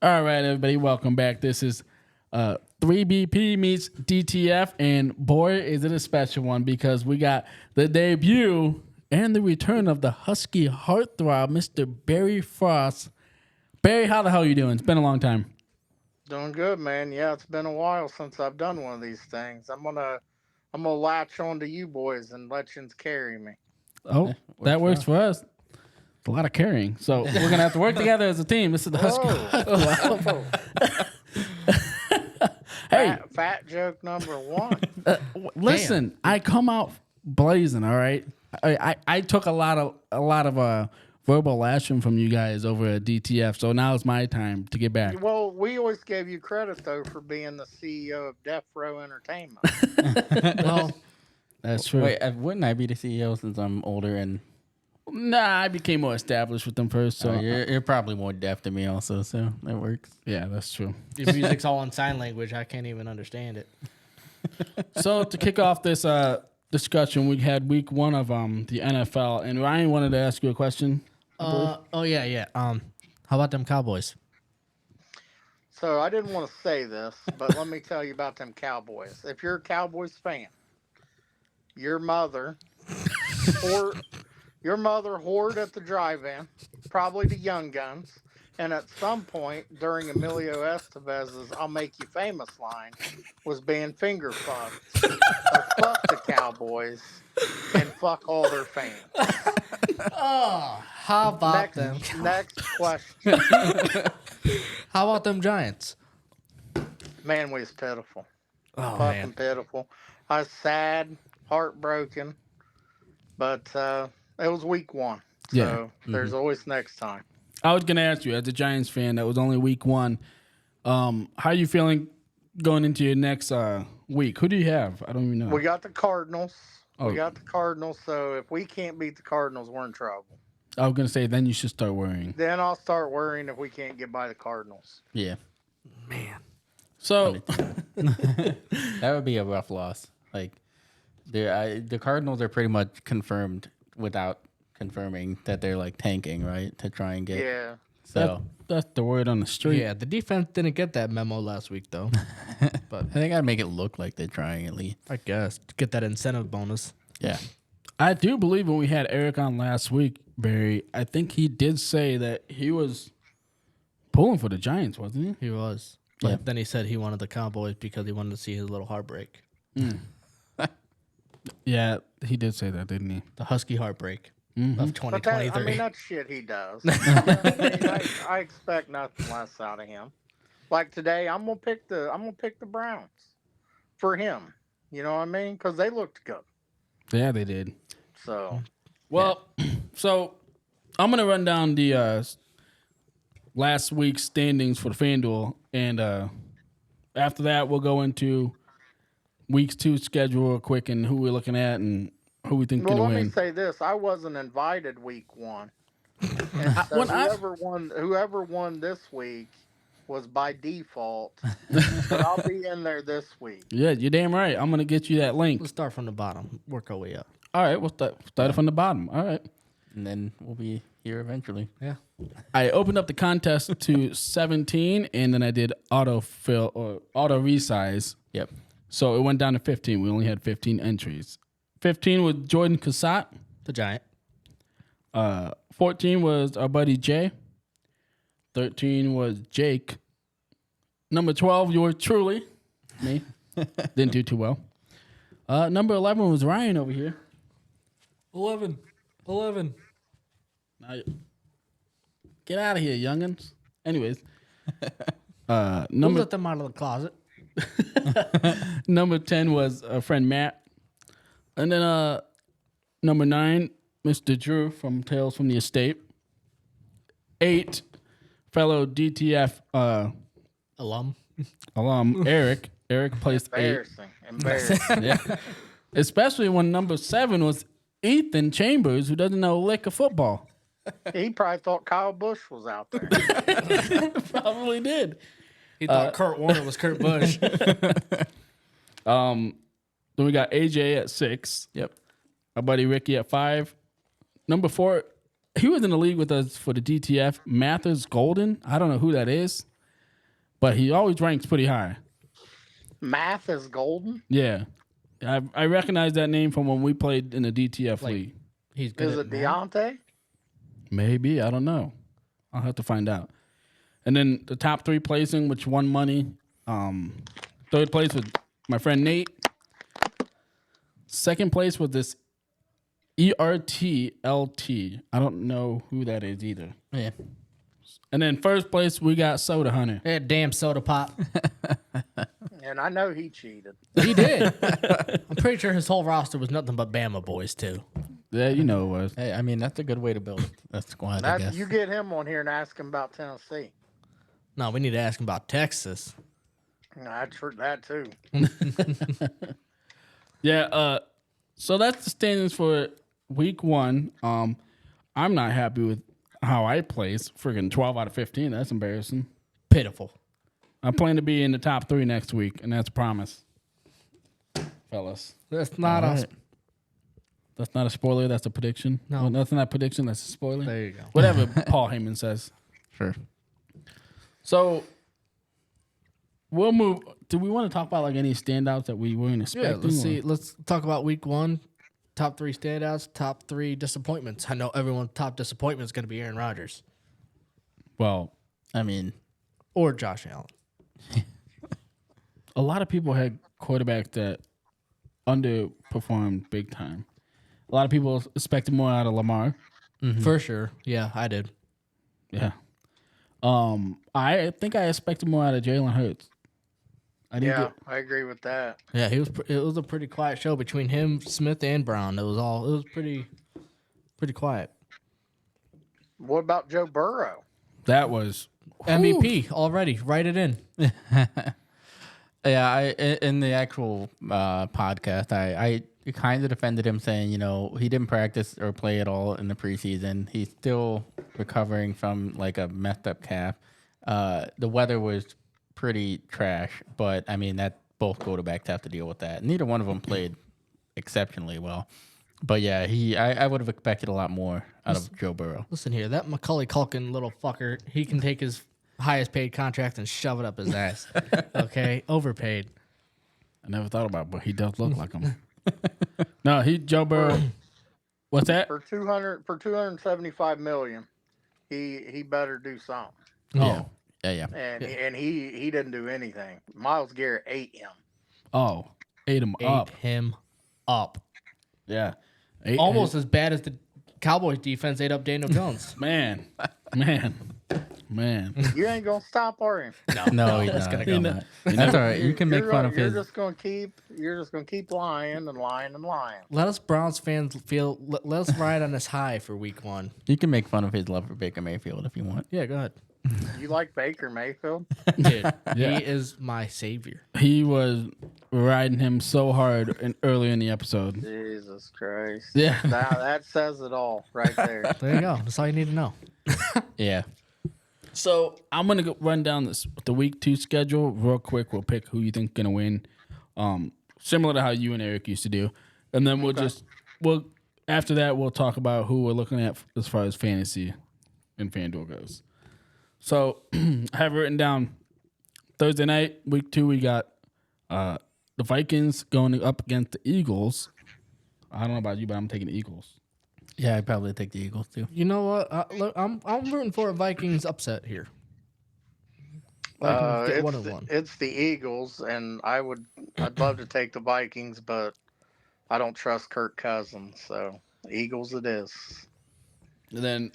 All right, everybody, welcome back. This is 3BP meets DTF, and boy, is it a special one because we got the debut and the return of the Husky heartthrob, Mr. Barry Frost. Barry, how the hell are you doing? It's been a long time. Doing good, man. Yeah, it's been a while since I've done one of these things. I'm gonna latch on to you boys and let you carry me. Oh, that works for us. It's a lot of carrying. So we're going to have to work together as a team. This is the Husky. Whoa. Hey, fat joke number one. listen, I come out blazing, all right? I took a lot of verbal lashing from you guys over at DTF, so now it's my time to get back. Well, we always gave you credit though for being the CEO of Death Row Entertainment. Well, That's true. wait, wouldn't I be the CEO since I'm older and Nah, I became more established with them first, so you're probably more deaf than me also, so that works. yeah, that's true. Your music's all in sign language. I can't even understand it. So to kick off this discussion, we had week 1 of the NFL, and Ryan wanted to ask you a question. Oh yeah. How about them Cowboys? So I didn't want to say this, but let me tell you about them Cowboys. If you're a Cowboys fan, your mother or your mother whored at the drive-in, probably the Young Guns, and at some point during Emilio Estevez's "I'll make you famous" line, was being finger fucked. So fuck the Cowboys and fuck all their fans. How about them? Next question. How about them Giants? Man, we was pitiful. Oh Fucking pitiful. I was sad, heartbroken, but it was week 1. So Yeah. there's always next time. I was gonna ask you, as a Giants fan, that was only week 1. How are you feeling going into your next week? Who do you have? I don't even know. We got the Cardinals. Oh. We got the Cardinals. So if we can't beat the Cardinals, we're in trouble. I was gonna say then you should start worrying. Then I'll start worrying if we can't get by the Cardinals. Yeah, So that would be a rough loss. Like, the Cardinals are pretty much confirmed without confirming that they're like tanking, right, to try and get. Yeah. So that's the word on the street. Yeah, the defense didn't get that memo last week though. I think I'd make it look like they're trying at least. I guess to get that incentive bonus. Yeah, I do believe when we had Eric on last week, Barry, I think he did say that he was pulling for the Giants, wasn't he? He was. But Yeah. then he said he wanted the Cowboys because he wanted to see his little heartbreak. Yeah, he did say that, didn't he? The Husky heartbreak But of that, 2023. that's shit he does. I expect nothing less out of him. Like today, I'm gonna pick the Browns for him. You know what I mean? Because they looked good. Yeah, they did. So Well, so I'm gonna run down the last week's standings for the FanDuel, and after that, we'll go into week's 2 schedule real quick and who we're looking at and who we think well, gonna let win. me say this: I wasn't invited week 1, and so when I- whoever won this week was by default. But I'll be in there this week. Yeah, you're damn right. I'm gonna get you that link. Let's start from the bottom, work our way up. All right, we'll start it from the bottom. All right. and then we'll be here eventually. Yeah. I opened up the contest to 17, and then I did auto fill or auto resize. Yep. So it went down to 15. We only had 15 entries. 15 was Jordan Cassat. The Giant. 14 was our buddy Jay. 13 was Jake. Number 12, yours truly. Me. Didn't do too well. Number 11 was Ryan over here. 11. Now, get out of here, youngins. Anyways. We'll Number let them out of the closet. Number 10 was a friend Matt. And then number 9, Mr. Drew from Tales from the Estate. 8, fellow DTF Alum. alum Eric. Eric placed 8. Embarrassing. Yeah. Especially when number 7 was Ethan Chambers, who doesn't know a lick of football. He probably thought Kyle Busch was out there. Probably did. He thought Kurt Warner was Kurt Busch. Then we got AJ at 6. Yep. Our buddy Ricky at 5. Number 4, he was in the league with us for the DTF. Mathers Golden. I don't know who that is. but he always ranks pretty high. Math is golden. Yeah. I recognize that name from when we played in the DTF league. He's good Is at it math. Deontay? Maybe. I don't know. I'll have to find out. And then the top 3 placing, which won money. Third place with my friend Nate. Second place with this ERTLT. I don't know who that is either. Yeah. And then first place, we got Soda Hunter. That damn soda pop. And I know he cheated. He did. I'm pretty sure his whole roster was nothing but Bama boys too. Yeah, you know it was. Hey, I mean, that's a good way to build a squad, I guess. You get him on here and ask him about Tennessee. No, we need to ask him about Texas. I'd for that too. Yeah, so that's the standings for week 1. I'm not happy with how I place. Friggin' 12 out of 15. That's embarrassing. Pitiful. I plan to be in the top 3 next week, and that's a promise. Fellas. That's not All us. right. That's not a spoiler, that's a prediction. No. Well, that's not a prediction, that's a spoiler. There you go. Whatever Paul Heyman says. Sure. So we'll move. Do we want to talk about like any standouts that we weren't expecting? Yeah, let's or- see. Let's talk about week 1. Top 3 standouts, top 3 disappointments. I know everyone's top disappointment is going to be Aaron Rodgers Well, I mean, or Josh Allen. a lot of people had quarterbacks that underperformed big time. A lot of people expected more out of Lamar. For sure. Yeah, I did. Yeah. I think I expected more out of Jalen Hurts. I didn't Yeah, get, I agree with that. Yeah, it was a pretty quiet show between him, Smith, and Brown. It was pretty quiet. What about Joe Burrow? that was MVP already. Write it in. yeah, in the actual podcast, I kind of defended him, saying, he didn't practice or play at all in the preseason. He's still recovering from like a messed up calf. The weather was pretty trash, but I mean that both quarterbacks have to deal with that. Neither one of them played exceptionally well, but yeah, I would have expected a lot more out of Joe Burrow. Listen here, that Macaulay Culkin little fucker, he can take his highest paid contract and shove it up his ass. Okay, overpaid. I never thought about it, but he does look like him. No, Joe Burrow. What's that? For 275 million, he better do something. Oh, Yeah. And he didn't do anything. Miles Garrett ate him. oh, ate him Ate up. him up. Yeah, Almost as bad as the Cowboys defense ate up Daniel Jones. Man. You ain't gonna stop, are you? No, he's that's not. gonna He's go. not. That's all right. You can make fun of You're his. just gonna keep lying and lying and lying. Let us Browns fans let us ride on this high for week 1. You can make fun of his love for Baker Mayfield if you want. Yeah, go ahead. You like Baker Mayfield? Dude, Yeah. he is my savior. He was riding him so hard early in the episode. Jesus Christ. Yeah. Now that says it all right there. There you go. That's all you need to know. Yeah. So I'm gonna run down the week 2 schedule real quick. We'll pick who you think gonna win, similar to how you and Eric used to do, and then we'll after that we'll talk about who we're looking at as far as fantasy and FanDuel goes. So I have written down Thursday night, week 2. We got the Vikings going up against the Eagles. I don't know about you, but I'm taking the Eagles. Yeah, I'd probably take the Eagles too. You know what? Look, I'm rooting for a Vikings upset here. Vikings get 1-1. It's the Eagles, and I'd love to take the Vikings, but I don't trust Kirk Cousins, so Eagles it is. And then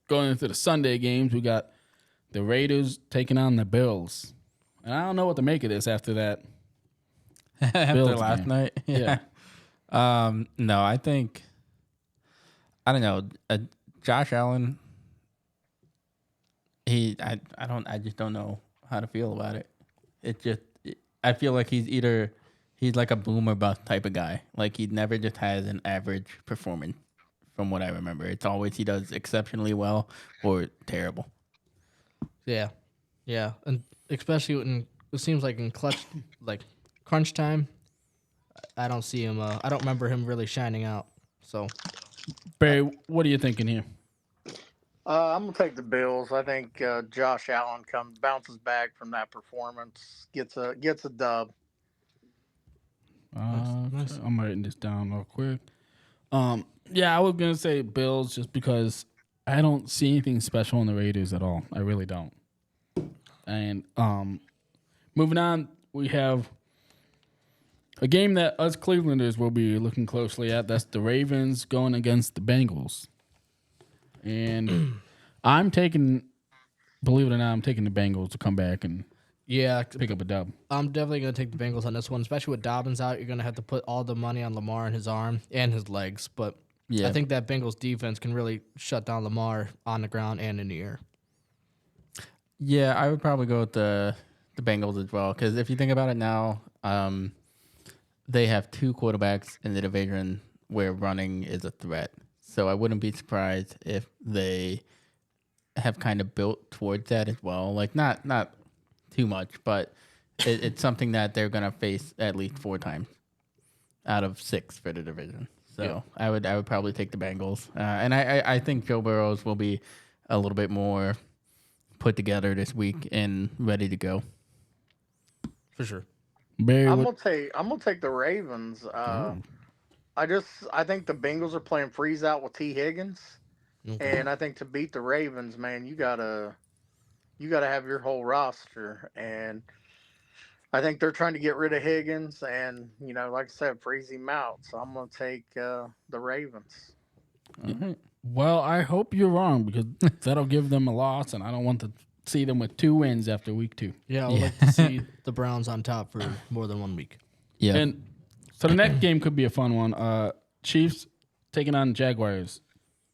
going into the Sunday games, we got the Raiders taking on the Bills. And I don't know what to make of this after that. After Bills last game. night. Yeah. No, I think I don't know. Josh Allen. I just don't know how to feel about it. I feel like he's like a boom or bust type of guy. Like he never just has an average performance from what I remember. It's always he does exceptionally well or terrible. Yeah, and especially when it seems like in crunch time, I don't see him. I don't remember him really shining out. So Barry, what are you thinking here? I'm gonna take the Bills. I think Josh Allen bounces back from that performance, gets a dub. Nice. I'm writing this down real quick. Yeah, I was gonna say Bills just because I don't see anything special in the Raiders at all. I really don't. And moving on, we have a game that us Clevelanders will be looking closely at. That's the Ravens going against the Bengals. And I'm taking, believe it or not, I'm taking the Bengals to come back and Yeah, pick up a dub. I'm definitely going to take the Bengals on this one, especially with Dobbins out. You're going to have to put all the money on Lamar and his arm and his legs. But Yeah. I think that Bengals defense can really shut down Lamar on the ground and in the air. Yeah, I would probably go with the Bengals as well because if you think about it now, they have two quarterbacks in the division where running is a threat. So I wouldn't be surprised if they have kind of built towards that as well. Like not too much, but it's something that they're gonna face at least 4 times out of 6 for the division. So I would probably take the Bengals, and I think Joe Burrows will be a little bit more put together this week and ready to go. For sure. Barry, I'm what, gonna take the Ravens. I think the Bengals are playing freeze out with T Higgins, Okay. and I think to beat the Ravens, man, you gotta have your whole roster, and I think they're trying to get rid of Higgins, and like I said, freeze him out. So I'm gonna take the Ravens. All right. well, I hope you're wrong because that'll give them a loss, and I don't want to see them with 2 wins after week 2. Yeah, I would like to see the Browns on top for more than 1 week. Yeah. And so the next game could be a fun one. Chiefs taking on Jaguars.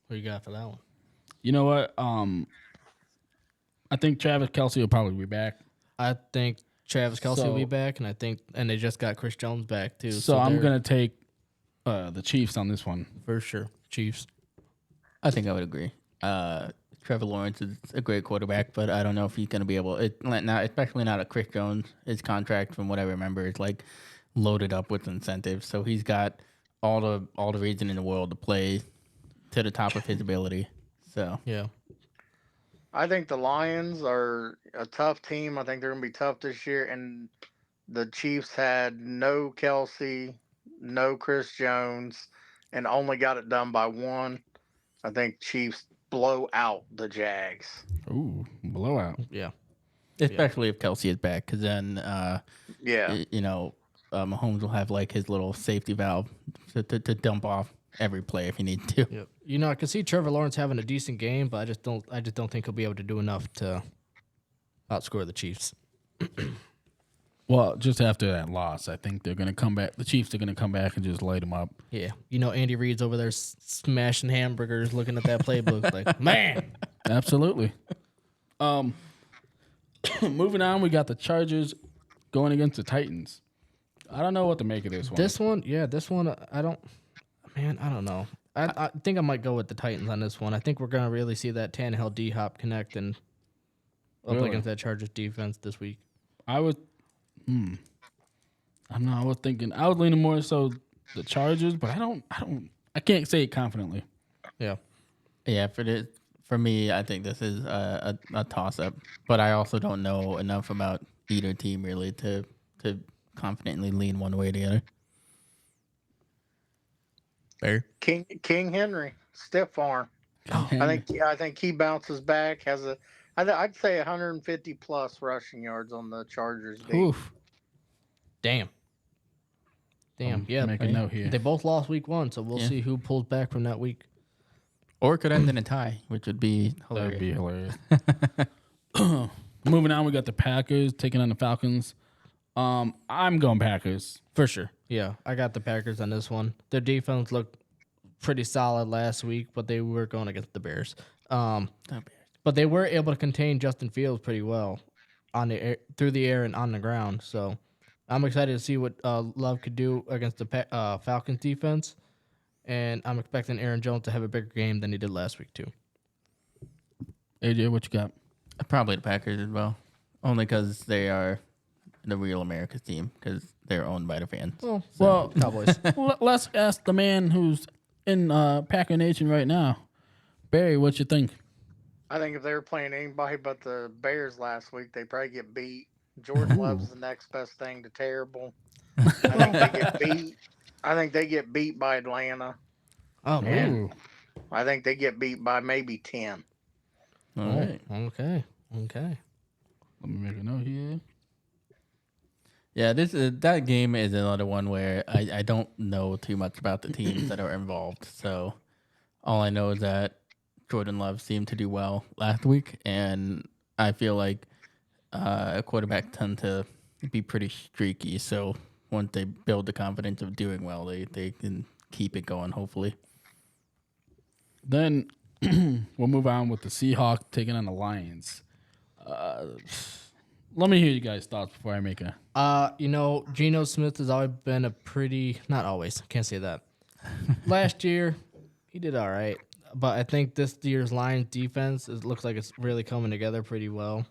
What you got for that one? You know what? I think Travis Kelce will probably be back. I think Travis Kelce will be So- back, and they just got Chris Jones back too. So I'm they're- gonna take the Chiefs on this one. for sure Chiefs. I think I would agree. Trevor Lawrence is a great quarterback, but I don't know if he's going to be able. Now, especially not a Chris Jones. His contract, from what I remember, is like loaded up with incentives, so he's got all the reason in the world to play to the top of his ability. So Yeah. I think the Lions are a tough team. I think they're gonna be tough this year, and the Chiefs had no Kelsey, no Chris Jones, and only got it done by 1. I think Chiefs blow out the Jags. Ooh, blowout. Yeah. especially if Kelsey is back, because then Yeah. Mahomes will have like his little safety valve to dump off every play if he needs to. Yep. I can see Trevor Lawrence having a decent game, but I just don't think he'll be able to do enough to outscore the Chiefs. Well, just after that loss, I think they're gonna come back. The Chiefs are gonna come back and just light them up. Yeah. Andy Reid's over there smashing hamburgers, looking at that playbook like, man. Absolutely. Moving on, we got the Chargers going against the Titans. I don't know what to make of this one. This one, I don't know. I think I might go with the Titans on this one. I think we're going to really see that Tannehill D-Hop connect and up Really? against that Chargers defense this week. I was, I don't know. I was thinking I was leaning more so the Chargers, but I can't say it confidently. Yeah. Yeah, for me, I think this is a toss up, but I also don't know enough about either team really to confidently lean one way or the other. Bear. King Henry, stiff arm. I think he bounces back. I'd say 150 plus rushing yards on the Chargers. Oof. Damn. Yeah. Make a note here. They both lost week 1, so we'll Yeah. see who pulls back from that week. Or it could end in a tie, which would be hilarious. That'd be hilarious. Moving on, we got the Packers taking on the Falcons. I'm going Packers. For sure. Yeah, I got the Packers on this one. Their defense looked pretty solid last week, but they were going against the Bears. But they were able to contain Justin Fields pretty well on the air, through the air and on the ground. So I'm excited to see what Love could do against the Falcons defense, and I'm expecting Aaron Jones to have a bigger game than he did last week too. AJ, what you got? Probably the Packers as well, only because they are the real America's team because they're owned by the fans. Well, Cowboys. let's ask the man who's in Packer Nation right now. Barry, what you think? I think if they were playing anybody but the Bears last week, they probably get beat. Jordan Love's the next best thing to terrible. I think they get beat. I think they get beat by Atlanta, Oh man. and I think they get beat by maybe 10. All Oh, right. okay. Okay. Let me make a note here. Yeah, this is that game is another one where I don't know too much about the teams that are involved. So all I know is that Jordan Love seemed to do well last week, and I feel like a quarterback tend to be pretty streaky. So once they build the confidence of doing well, they can keep it going. Hopefully. Then we'll move on with the Seahawks taking on the Lions. Let me hear you guys' thoughts before I make a. Geno Smith has always been a pretty, not always, can't say that. Last year, he did all right. But I think this year's Lions defense, it looks like it's really coming together pretty well.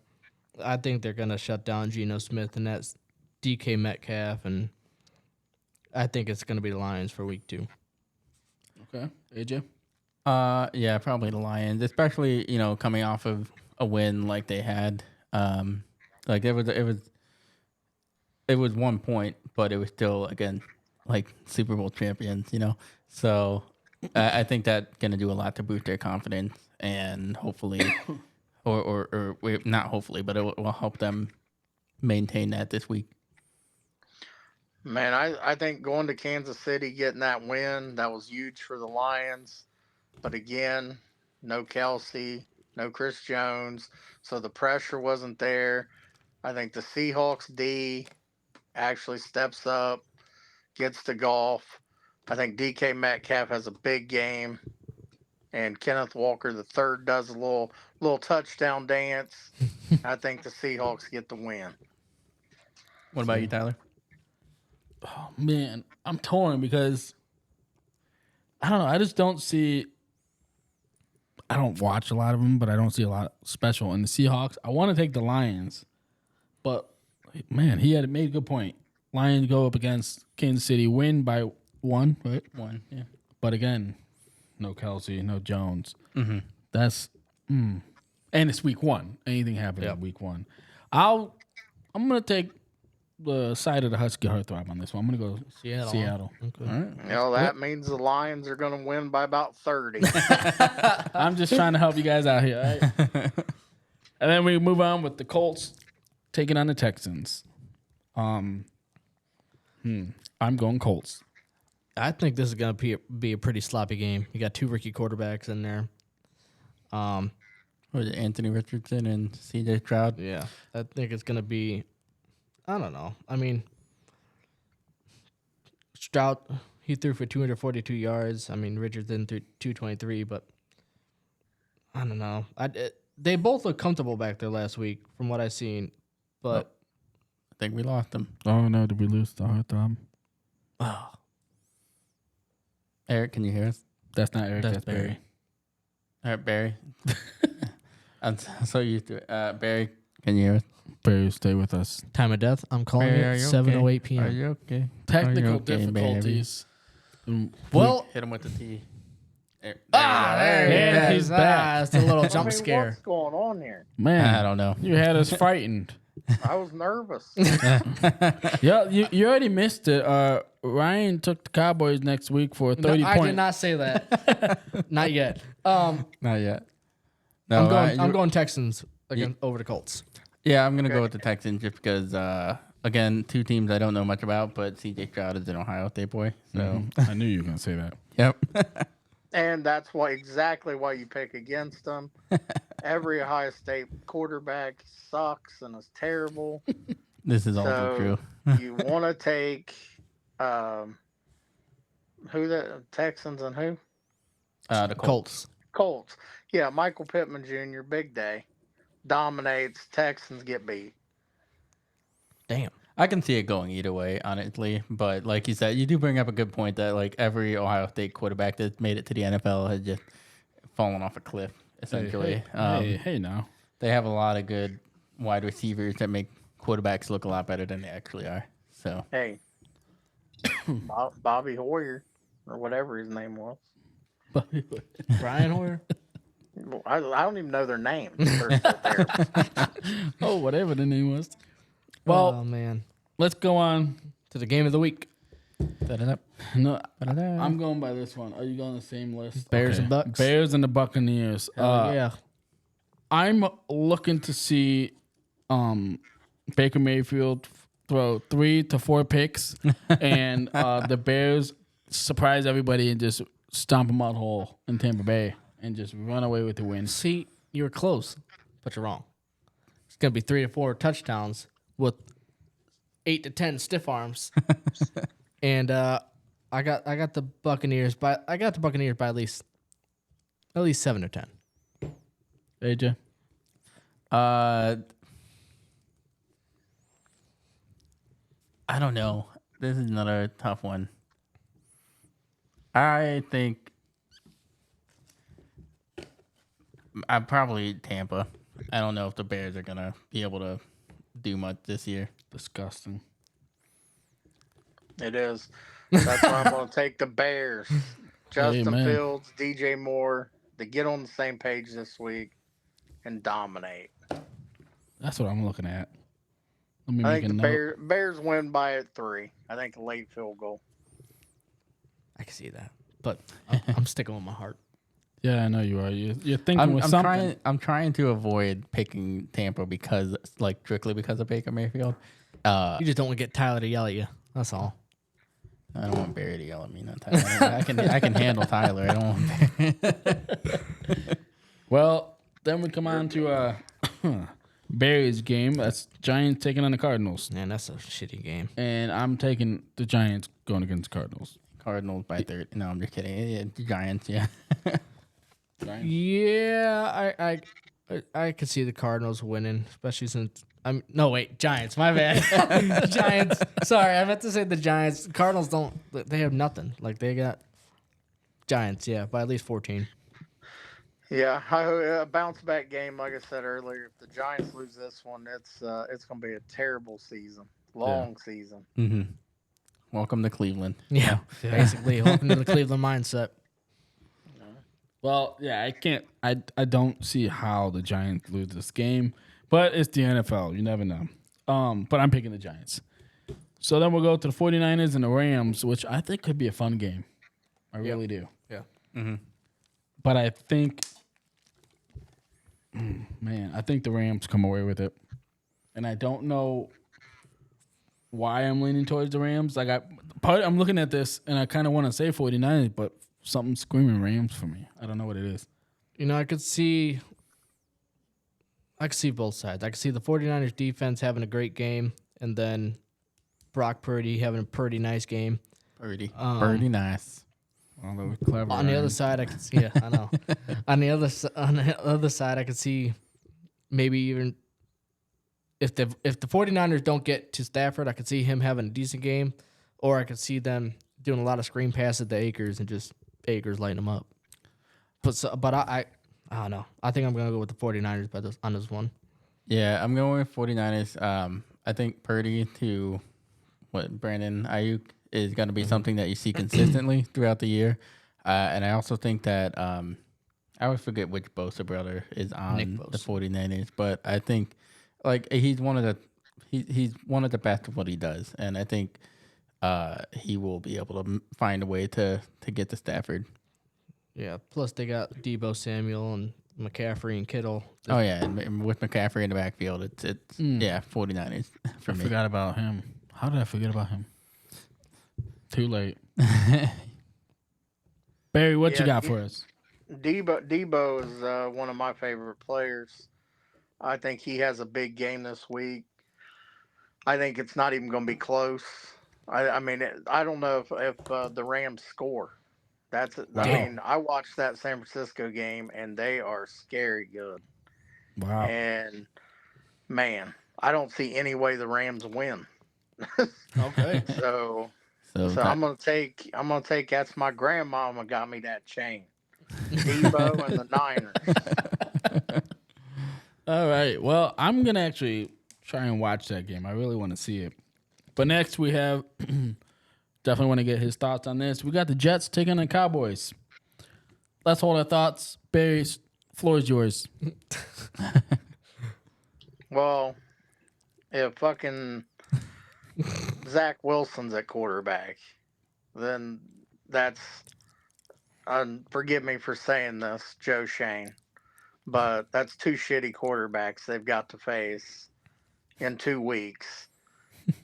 I think they're going to shut down Geno Smith, and that's DK Metcalf, and I think it's going to be the Lions for week 2. Okay, AJ. Yeah, probably the Lions, especially coming off of a win like they had. Like it was 1 point, but it was still again like Super Bowl champions. So I think that's gonna do a lot to boost their confidence and hopefully, or not hopefully, but it will help them maintain that this week. Man, I think going to Kansas City, getting that win, that was huge for the Lions. But again, no Kelsey, no Chris Jones, so the pressure wasn't there. I think the Seahawks D actually steps up, gets to golf. I think DK Metcalf has a big game, and Kenneth Walker the third does a little touchdown dance. I think the Seahawks get the win. What about you, Tyler? Oh, man, I'm torn because I don't know. I just don't see. I don't watch a lot of them, but I don't see a lot special in the Seahawks. I want to take the Lions, but man, he had made a good point. Lions go up against Kansas City, win by 1, right? 1, yeah. But again, no Kelsey, no Jones. Mm-hmm. That's and it's week 1. Anything happens in week 1. I'm gonna take the side of the Husky Heartthrob on this one. I'm gonna go Seattle. Okay. All right. That means the Lions are going to win by about 30. I'm just trying to help you guys out here. All right? And then we move on with the Colts taking on the Texans. I'm going Colts. I think this is going to be a pretty sloppy game. You got 2 rookie quarterbacks in there. Was it Anthony Richardson and CJ Stroud? Yeah, I think it's going to be, I don't know. I mean, Stroud, he threw for 242 yards. I mean, Richardson threw 223, but I don't know. They both look comfortable back there last week from what I've seen, but I think we lost them. Oh, no. Did we lose the Heartthrob? Eric, can you hear us? That's not Eric. That's Barry. Barry. All right, Barry. I'm so used to it. Barry, can you hear us? Barry, stay with us. time of death, I'm calling Barry, are it you 7:08 okay? p.m. Are you okay? Technical okay, difficulties. Well, Hit him with the T. There And he's back. It's a little I jump mean, scare. what's going on here? Man, I don't know. you had us frightened. I was nervous. Yeah, you already missed it. Ryan took the Cowboys next week for a 30 I point. did not say that. Not yet. Not yet. No, I'm going Texans over the Colts. Yeah, I'm gonna go with the Texans just because. Again, 2 teams I don't know much about, but CJ Stroud is an Ohio State boy. So I knew you were gonna say that. yep. And that's exactly why you pick against them. Every Ohio State quarterback sucks and is terrible. This is also true. You want to take who the Texans and who? The Colts. Colts. Yeah, Michael Pittman Jr. Big day dominates. Texans get beat. Damn. I can see it going either way, honestly. But like you said, you do bring up a good point that like every Ohio State quarterback that's made it to the NFL has just fallen off a cliff, essentially. Hey, now. They have a lot of good wide receivers that make quarterbacks look a lot better than they actually are. So Hey, Bobby Hoyer or whatever his name was. Brian Hoyer? I don't even know their names. They're still terrible. Oh, whatever the name was. Well, oh man, let's go on. to the game of the week. No, I'm going by this one. Are you going the same list? Bears and Bucks? Bears and the Buccaneers. Yeah, I'm looking to see Baker Mayfield throw 3 to 4 picks and the Bears surprise everybody and just stomp them out whole in Tampa Bay and just run away with the win. see, you were close, but you're wrong. It's gonna be 3 to 4 touchdowns with 8 to 10 stiff arms, and I got the Buccaneers by at least 7 or 10. AJ? I don't know. This is another tough one. I think I'm probably Tampa. I don't know if the Bears are gonna be able to do much this year. Disgusting. It is. That's why I'm going to take the Bears. Justin Amen. Fields, DJ Moore, to get on the same page this week and dominate. That's what I'm looking at. Let me I make think a the note. Bears win by 3. I think a late field goal. I can see that, but I'm sticking with my heart. Yeah, I know you are. You're thinking with something. I'm trying to avoid picking Tampa because, like, strictly because of Baker Mayfield. You just don't want to get Tyler to yell at you. That's all. I don't want Barry to yell at me. Not Tyler. I can handle Tyler. I don't want Barry. Well, then we come on to Barry's game. That's Giants taking on the Cardinals. Man, that's a shitty game. And I'm taking the Giants going against Cardinals. Cardinals by 30. No, I'm just kidding. Yeah, the Giants, yeah. Giants. Yeah, I could see the Cardinals winning, especially since Giants. My bad. Giants. Sorry, I meant to say the Giants. Cardinals don't. They have nothing. Like they got Giants. Yeah, by at least 14. Yeah, a bounce back game. Like I said earlier, if the Giants lose this one, it's going to be a terrible season, long season. Mm-hmm. Welcome to Cleveland. Yeah, basically. Welcome to the Cleveland mindset. Well, yeah, I can't. I don't see how the Giants lose this game, but it's the NFL. You never know. But I'm picking the Giants. So then we'll go to the 49ers and the Rams, which I think could be a fun game. I really do. Yeah. Mm-hmm. But I think, I think the Rams come away with it. And I don't know why I'm leaning towards the Rams. I'm looking at this and I kind of want to say 49ers, but something's screaming Rams for me. I don't know what it is. You know, I could see both sides. I could see the 49ers defense having a great game, and then Brock Purdy having a pretty nice game. Pretty nice. Well, that was clever. On the other side, I could see. Yeah, I know. on the other side, I could see maybe even if the 49ers don't get to Stafford, I could see him having a decent game, or I could see them doing a lot of screen passes to Akers and just Akers lighting them up. But I don't know. I think I'm going to go with the 49ers on this one. Yeah, I'm going with 49ers. I think Purdy to Brandon Ayuk is going to be something that you see consistently throughout the year. And I also think that I always forget which Bosa brother is on the 49ers, but I think like he's one of the best of what he does, and I think he will be able to find a way to get to Stafford. Yeah. Plus, they got Debo Samuel and McCaffrey and Kittle. Oh yeah, and with McCaffrey in the backfield, it's 49ers for me. I forgot about him. How did I forget about him? Too late. Barry, what you got for us? Debo is one of my favorite players. I think he has a big game this week. I think it's not even going to be close. I mean, I don't know if the Rams score. I watched that San Francisco game, and they are scary good. Wow. And, man, I don't see any way the Rams win. Okay. So I'm gonna take that's my grandmama got me that chain. Debo and the Niners. All right. Well, I'm gonna actually try and watch that game. I really want to see it. But next we have definitely want to get his thoughts on this. We got the Jets taking on the Cowboys. Let's hold our thoughts. Barry, Floor is yours. Well, if fucking Zach Wilson's at quarterback, then that's, forgive me for saying this, Joe Shane, but that's two shitty quarterbacks they've got to face in 2 weeks.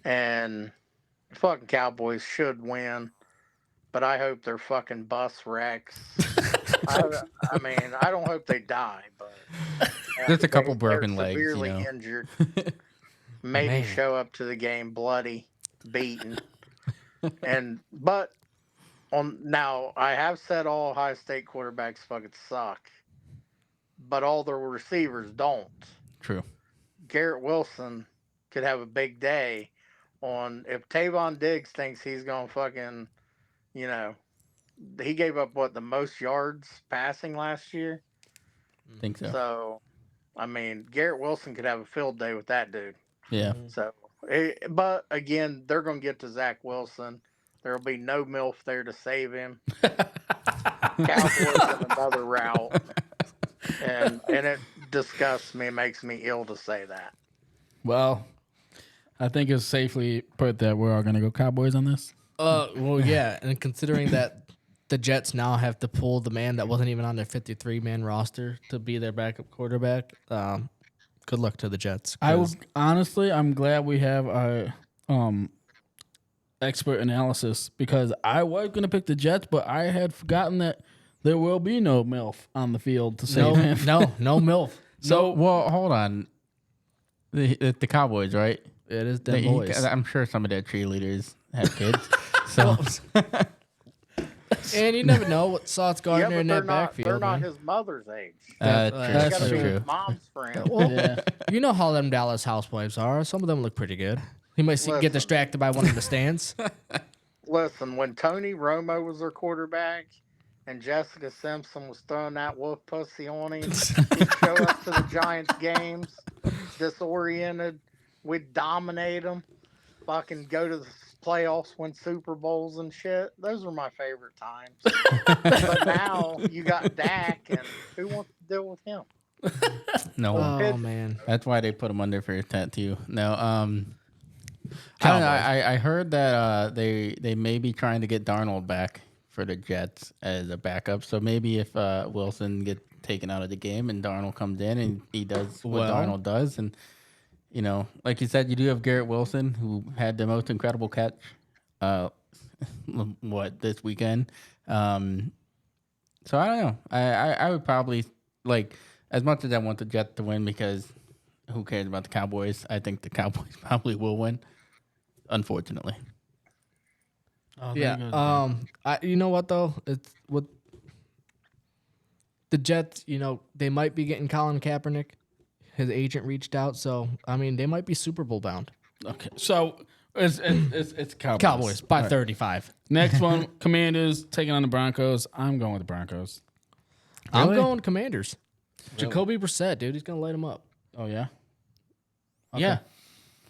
And fucking Cowboys should win, but I hope they're fucking bus wrecks. I mean, I don't hope they die, but There's a couple they're broken legs, you severely know. injured. Maybe Man. show up to the game bloody, beaten, but on now I have said all Ohio State quarterbacks fucking suck, but all their receivers don't. True. Garrett Wilson could have a big day on if Tavon Diggs thinks he's gonna fucking, you know, he gave up the most yards passing last year. Think so. So, I mean, Garrett Wilson could have a field day with that dude. Yeah. So, but again, they're gonna get to Zach Wilson. There'll be no MILF there to save him. Cowboys in another route, and it disgusts me. It makes me ill to say that. Well, I think it's safely put that we're all going to go Cowboys on this. Well, yeah, and considering that the Jets now have to pull the man that wasn't even on their 53-man roster to be their backup quarterback, good luck to the Jets. I'm glad we have our expert analysis because I was going to pick the Jets, but I had forgotten that there will be no MILF on the field to save him. no MILF. So, well, hold on. The Cowboys, right? It is them boys. I'm sure some of their cheerleaders have kids. So, And you never know what Sauce Yeah, Gardner but in they're that not. backfield. They're not man. his mother's age. That's They gotta be true. his mom's friend. Well, Yeah. you know how them Dallas housewives are. Some of them look pretty good. He might get Listen. distracted by one of the stands. Listen, when Tony Romo was their quarterback and Jessica Simpson was throwing that wolf pussy on him, he'd show up to the Giants games disoriented. We'd dominate them. Fucking go to the playoffs, win Super Bowls and shit. Those were my favorite times. But now you got Dak, and who wants to deal with him? no. Oh man. That's why they put him under for his tattoo. No, I don't know. I heard that they may be trying to get Darnold back for the Jets as a backup. So maybe if Wilson gets taken out of the game and Darnold comes in and he does what Darnold does, and you know, like you said, you do have Garrett Wilson who had the most incredible catch. This weekend? So I don't know. I would probably like as much as I want the Jets to win because who cares about the Cowboys? I think the Cowboys probably will win. Unfortunately. Yeah. You know what though? It's what the Jets. You know they might be getting Colin Kaepernick. His agent reached out, so I mean they might be Super Bowl bound. Okay. So it's Cowboys. Cowboys by All right. 35. Next one, Commanders taking on the Broncos. I'm going with the Broncos. I'm Really? going Commanders. Jacoby Brissett, dude, he's gonna light him up. Oh yeah. Okay. Yeah.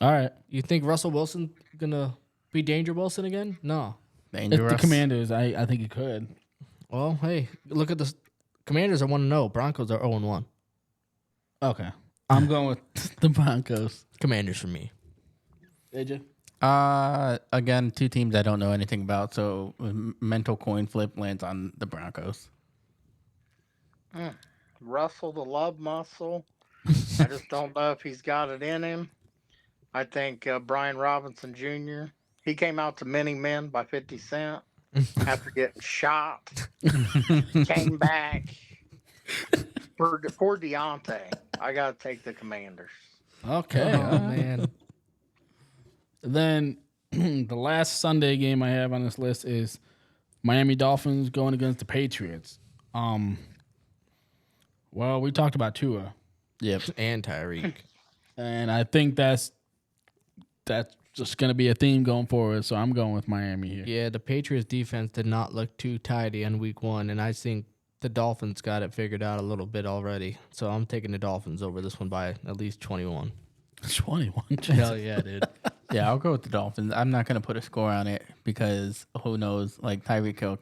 All right. You think Russell Wilson gonna be Danger Wilson again? No. It's the Commanders. I think he could. Well, hey, look at the Commanders are 1-0. Broncos are 0-1. Okay. I'm going with the Broncos. Commanders for me. AJ? Again, two teams I don't know anything about, so mental coin flip lands on the Broncos. Russell the love muscle. I just don't know if he's got it in him. I think Brian Robinson Jr. He came out to Many Men by 50 Cent after getting shot. Came back. For Deontay, I got to take the Commanders. Okay. Oh man. Then the last Sunday game I have on this list is Miami Dolphins going against the Patriots. Well, we talked about Tua, Yep. And Tyreek. and I think that's just going to be a theme going forward. So I'm going with Miami here. Yeah, the Patriots defense did not look too tidy in week 1, and I think the Dolphins got it figured out a little bit already. So I'm taking the Dolphins over this one by at least 21. 21. Hell yeah, dude. Yeah, I'll go with the Dolphins. I'm not going to put a score on it because who knows? Like Tyreek Hill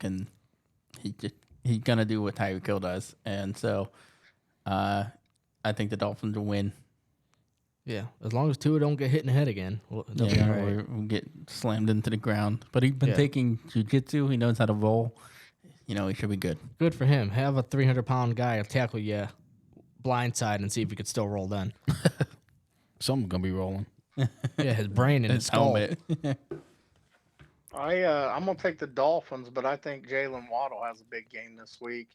he's going to do what Tyreek Hill does. And so I think the Dolphins will win. Yeah, as long as Tua don't get hit in the head again, they'll be all right. We'll get slammed into the ground. But he's been Yeah. taking jiu-jitsu. He knows how to roll. He should be good. Good for him. Have a 300-pound guy tackle you blindside and see if he could still roll then. Something's gonna be rolling. Yeah, his brain and his skull. Helmet. I'm gonna take the Dolphins, but I think Jalen Waddle has a big game this week.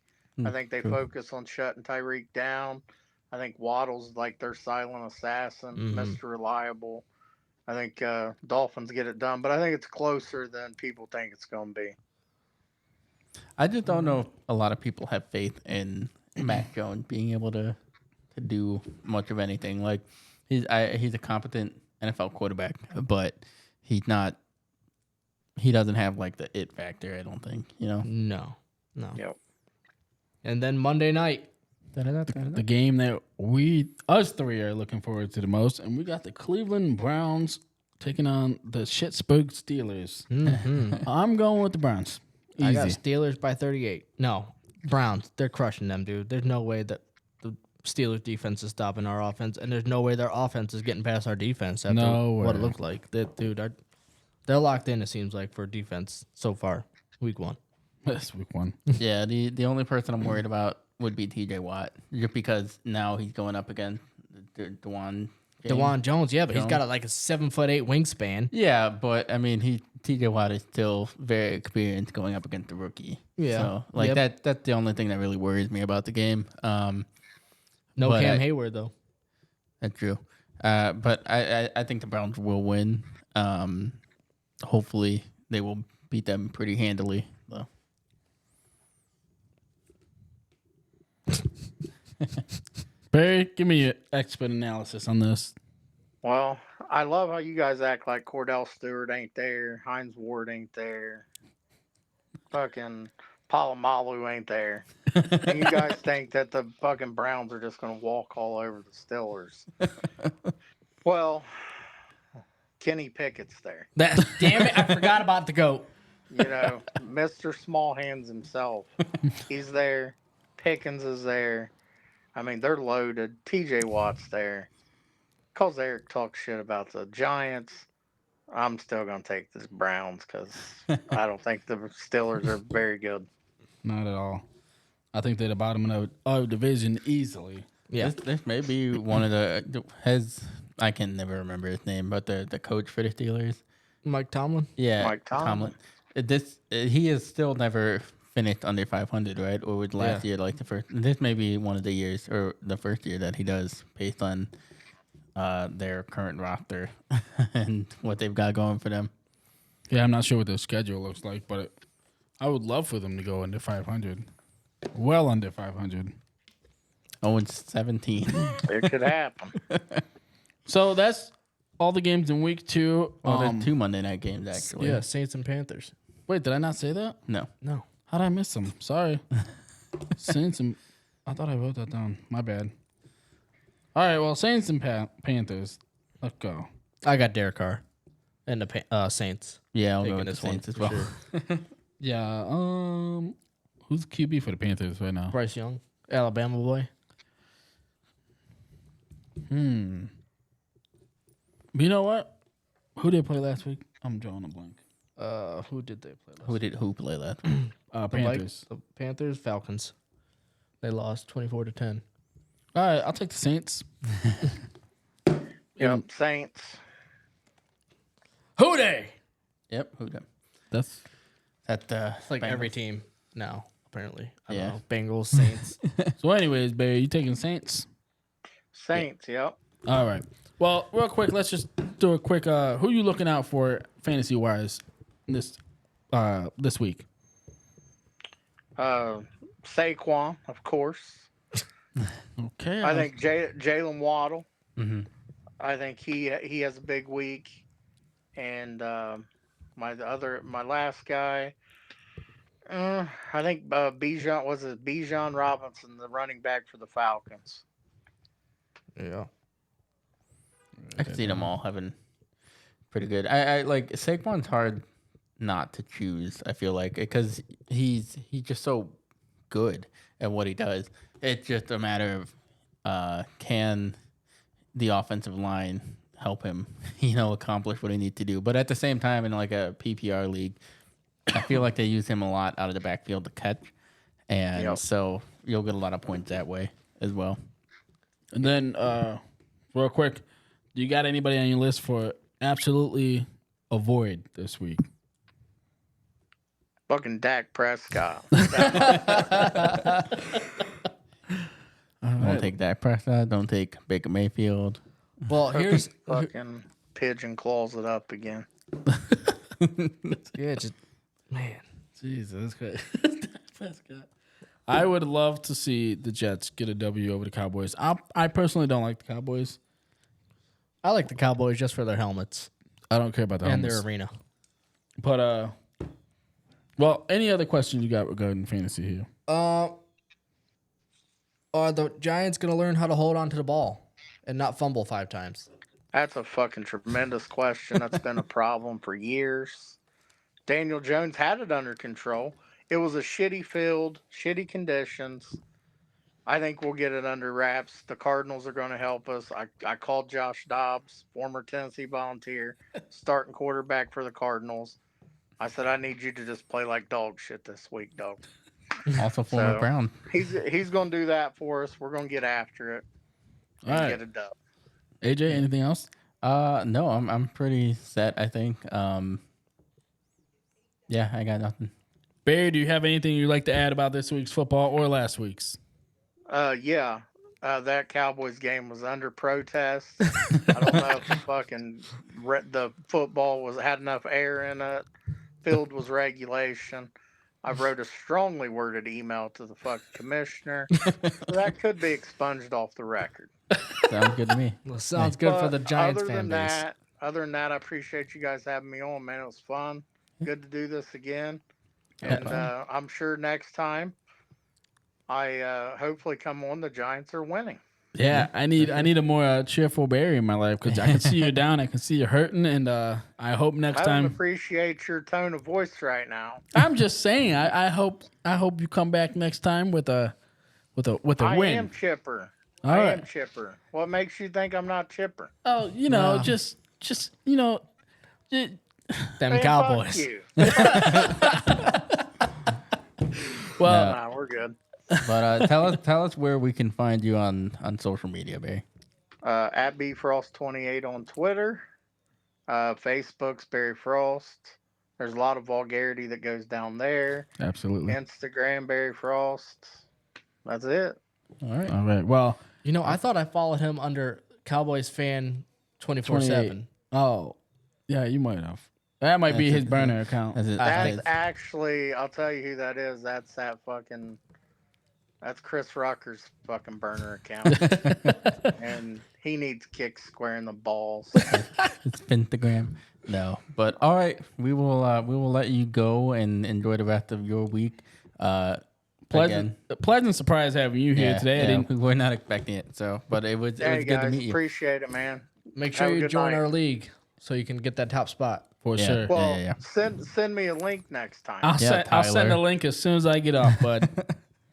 I think they true. focus on shutting Tyreek down. I think Waddle's like their silent assassin, Mr. Reliable. I think Dolphins get it done, but I think it's closer than people think it's gonna be. I just don't know if a lot of people have faith in Mac Jones being able to do much of anything. Like he's a competent NFL quarterback, but he's not. He doesn't have like the it factor. I don't think. No. Yep. And then Monday night. The game that us three are looking forward to the most, and we got the Cleveland Browns taking on the shit spook Steelers. I'm going with the Browns. I got Easy. Steelers by 38. No, Browns. They're crushing them, dude. There's no way that the Steelers defense is stopping our offense, and there's no way their offense is getting past our defense after No what it way. looked like. They're locked in, it seems like, for defense so far, week 1. That's week 1. Yeah, the only person I'm worried about would be T.J. Watt, just because now he's going up against DeJuan. DeJuan Jones, yeah, but he's got like a 7'8" wingspan. Yeah, but I mean, T.J. Watt is still very experienced going up against the rookie. Yeah. So like that's the only thing that really worries me about the game. No but Cam Hayward though. That's true. But I think the Browns will win. Hopefully they will beat them pretty handily though. Barry, give me an expert analysis on this. Well, I love how you guys act like Cordell Stewart ain't there, Hines Ward ain't there, fucking Palomalu ain't there. And you guys think that the fucking Browns are just going to walk all over the Steelers. Well, Kenny Pickett's there. Damn it, I forgot about the GOAT. Mr. Small Hands himself. He's there. Pickens is there. I mean, they're loaded. TJ Watt's there. Because Eric talks shit about the Giants, I'm still going to take the Browns because I don't think the Steelers are very good. Not at all. I think they're the bottom of our division easily. Yeah. This may be one of I can never remember his name, but the coach for the Steelers. Mike Tomlin? Yeah, Mike Tomlin. He has still never finished under 500, right? Or was last year like the first? This may be one of the years or the first year that he does, based on their current roster and what they've got going for them. Yeah, I'm not sure what their schedule looks like, but I would love for them to go under 500. Well under 500. 0-17. It could happen. So that's all the games in week 2. There's 2 Monday night games actually. Yeah, Saints and Panthers. Wait, did I not say that? No. No. How did I miss them? Sorry. Saints and I thought I wrote that down. My bad. All right, well, Saints and Panthers. Let's go. I got Derek Carr and the Saints. Yeah, I'll Taking go with the this one Saints as for well. sure. Yeah. Who's QB for the Panthers right now? Bryce Young, Alabama boy. You know what? Who did they play last week? I'm drawing a blank. Who did they play last Who play last week? Panthers. The Panthers, Falcons. They lost 24-10. All right, I'll take the Saints. Yep, Saints. Who they? Yep. Who done? That's That It's like Bengals. every team now, apparently. I don't Yeah. know. Bengals, Saints. so. Anyways, Barry, you taking Saints? Saints, yep. All right. Well, real quick, let's just do a quick. Who you looking out for fantasy wise this week? Saquon, of course. Okay. I think Jalen Waddle. Mm-hmm. I think he has a big week. And my last guy, I think Bijan Robinson, the running back for the Falcons. Yeah. I can see them all having pretty good. I like Saquon's hard not to choose. I feel like because he's just so good at what he does. It's just a matter of can the offensive line help him, accomplish what he needs to do? But at the same time, in like a PPR league, I feel like they use him a lot out of the backfield to catch, and so you'll get a lot of points that way as well. And then, real quick, do you got anybody on your list for absolutely avoid this week? Fucking Dak Prescott. Don't take Dak Prescott. Don't take Baker Mayfield. Well, here's Fucking pigeon claws it up again. just man. Jesus Christ. Prescott. I would love to see the Jets get a W over the Cowboys. I personally don't like the Cowboys. I like the Cowboys just for their helmets I don't care about the and helmets. their arena. But well, any other questions you got regarding fantasy here? Are the Giants going to learn how to hold on to the ball and not fumble 5 times? That's a fucking tremendous question. That's been a problem for years. Daniel Jones had it under control. It was a shitty field, shitty conditions. I think we'll get it under wraps. The Cardinals are going to help us. I called Josh Dobbs, former Tennessee Volunteer, starting quarterback for the Cardinals. I said, I need you to just play like dog shit this week, dog. Also, former So, Brown. He's going to do that for us. We're going to get after it and All right. get it done. AJ, anything else? No, I'm pretty set. I think. Yeah, I got nothing. Barry, do you have anything you'd like to add about this week's football or last week's? Yeah. That Cowboys game was under protest. I don't know if the football had enough air in it. Field was regulation. I wrote a strongly worded email to the fucking commissioner. That could be expunged off the record. Sounds good to me. Well, sounds good for the Giants fan base. Other than that, I appreciate you guys having me on, man. It was fun. Good to do this again. And I'm sure next time I hopefully come on, the Giants are winning. Yeah, I need a more cheerful Barry in my life because I can see you down, I can see you hurting, and I hope next I don't time. appreciate your tone of voice right now. I'm just saying, I hope you come back next time with a win. I am chipper. All I right. am chipper. What makes you think I'm not chipper? Oh, just Them Man, Cowboys. Fuck you. well, Nah, we're good. But tell us where we can find you on social media, Barry. At BFrost28 on Twitter. Facebook's Barry Frost. There's a lot of vulgarity that goes down there. absolutely. Instagram Barry Frost. That's it. All right. All right. Well, I thought I followed him under Cowboys fan 24/7. Oh, yeah, you might have. That might be his burner account. That's actually, I'll tell you who that is. That's Chris Rucker's fucking burner account. And he needs kicks square in the balls. It's Pentagram. No, but all right, we will let you go and enjoy the rest of your week. Pleasant surprise having you here today. Yeah, we were not expecting it. So, but it was Hey good to guys, meet you. appreciate it, man. Make sure Have a you good join night. our league so you can get that top spot. For Yeah. sure. Well, Yeah. send me a link next time. I'll send Tyler. a link as soon as I get off, bud.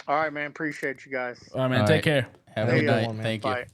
All right, man. Appreciate you guys. All right, man. All Take right. care. Have a See good ya. night. One, man. Thank you. Bye.